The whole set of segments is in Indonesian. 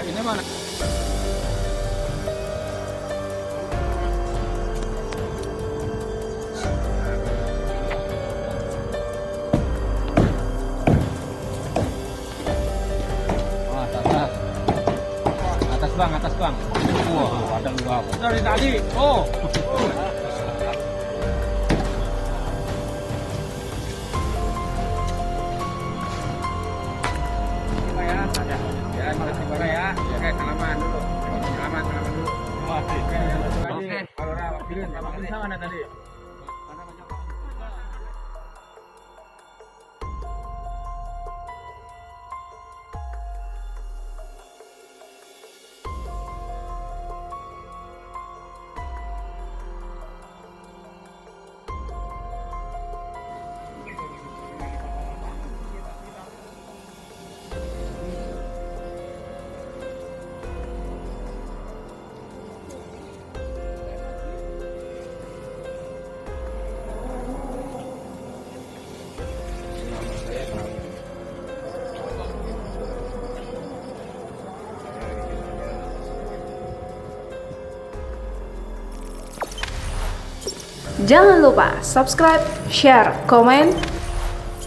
Ini mana? Atas bang. Wah, ada dua. Dari tadi. Oh. Ya, makasih banyak ya. Oke, salaman dulu. Salaman dulu. Oke. Kalau pilih sama tadi. Jangan lupa subscribe, share, komen,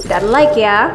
dan like ya.